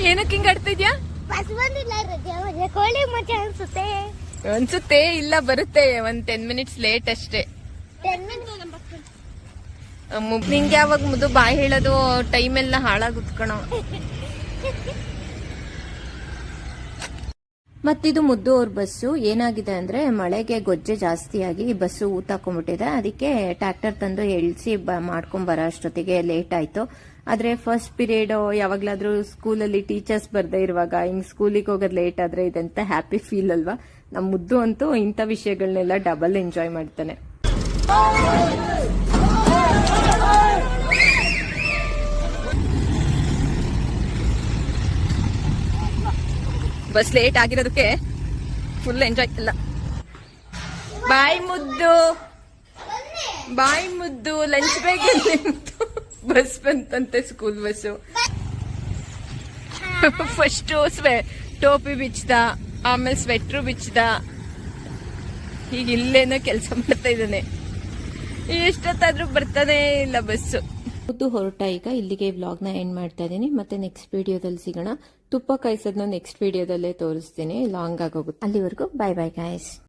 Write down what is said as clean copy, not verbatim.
ಏನಕ್ಕೆ ಹಿಂಗ ಆಡ್ತಿದ್ಯಾ? ಕೋಳಿ ಮಜಾ ಅನ್ಸುತ್ತೆ. ಅನ್ಸುತ್ತೆ, ಇಲ್ಲ ಬರುತ್ತೆ, ಒಂದ್ 10 ಮಿನಿಟ್ಸ್ ಲೇಟ್ ಅಷ್ಟೇ. ನಿಂಗೆ ಯಾವಾಗ ಮುದ್ದು ಬಾಯಿ ಹೇಳೋದು ಟೈಮ್ ಎಲ್ಲ ಹಾಳಾಗುತ್ಕಣೋ. ಮತ್ತಿದು ಮುದ್ದು ಅವ್ರ ಬಸ್ಸು ಏನಾಗಿದೆ ಅಂದ್ರೆ ಮಳೆಗೆ ಗೊಜ್ಜೆ ಜಾಸ್ತಿಯಾಗಿ ಬಸ್ಸು ಊತಾಕೊಂಡ್ಬಿಟ್ಟಿದೆ. ಅದಕ್ಕೆ ಟ್ರ್ಯಾಕ್ಟರ್ ತಂದು ಎಳ್ಸಿ ಮಾಡ್ಕೊಂಡ್ ಬರೋ ಅಷ್ಟೊತ್ತಿಗೆ ಲೇಟ್ ಆಯ್ತು. ಆದ್ರೆ ಫಸ್ಟ್ ಪೀರಿಯಡ್ ಯಾವಾಗ್ಲಾದ್ರೂ ಸ್ಕೂಲಲ್ಲಿ ಟೀಚರ್ಸ್ ಬರ್ದೇ ಇರುವಾಗ ಹಿಂಗ್ ಸ್ಕೂಲಿಗೆ ಹೋಗೋದ್ ಲೇಟ್ ಆದ್ರೆ ಇದೆಂತ ಹ್ಯಾಪಿ ಫೀಲ್ ಅಲ್ವಾ. ನಮ್ ಮುದ್ದು ಅಂತೂ ಇಂಥ ವಿಷಯಗಳನ್ನೆಲ್ಲ ಡಬಲ್ ಎಂಜಾಯ್ ಮಾಡ್ತಾನೆ. ಬಸ್ ಲೇಟ್ ಆಗಿರೋದಕ್ಕೆ ಫುಲ್ ಎಂಜಾಯ್ ಇಲ್ಲ. ಬಾಯ್ ಮುದ್ದು, ಬಾಯ್ ಮುದ್ದು, ಲಂಚ್ ಬ್ರೇಕ್ ಬಸ್ ಬಂತಂತೆ, ಸ್ಕೂಲ್ ಬಸ್ಸು. ಫಸ್ಟ್ ಟೋಪಿ ಬಿಚ್ಚದ, ಆಮೇಲೆ ಸ್ವೆಟ್ರು ಬಿಚ್ಚದ, ಈಗ ಇಲ್ಲೇನೋ ಕೆಲಸ ಮಾಡ್ತಾ ಇದ್ದಾನೆ. ಎಷ್ಟೊತ್ತಾದ್ರೂ ಬರ್ತಾನೆ ಇಲ್ಲ ಬಸ್ಸು. ಮುದ್ದು ಹೊರಟ. ಈಗ ಇಲ್ಲಿಗೆ ವ್ಲಾಗ್ನ ಎಂಡ್ ಮಾಡ್ತಾ ಇದ್ದೀನಿ. ಮತ್ತೆ ನೆಕ್ಸ್ಟ್ ವಿಡಿಯೋದಲ್ಲಿ ಸಿಗೋಣ. ತುಪ್ಪ ಕಾಯಿಸೋದನ್ನ ನೆಕ್ಸ್ಟ್ ವಿಡಿಯೋದಲ್ಲೇ ತೋರಿಸ್ತೀನಿ, ಲಾಂಗ್ ಆಗೋಗುತ್ತೆ. ಅಲ್ಲಿವರೆಗೂ ಬಾಯ್ ಬಾಯ್ ಗಾಯ್ಸ್.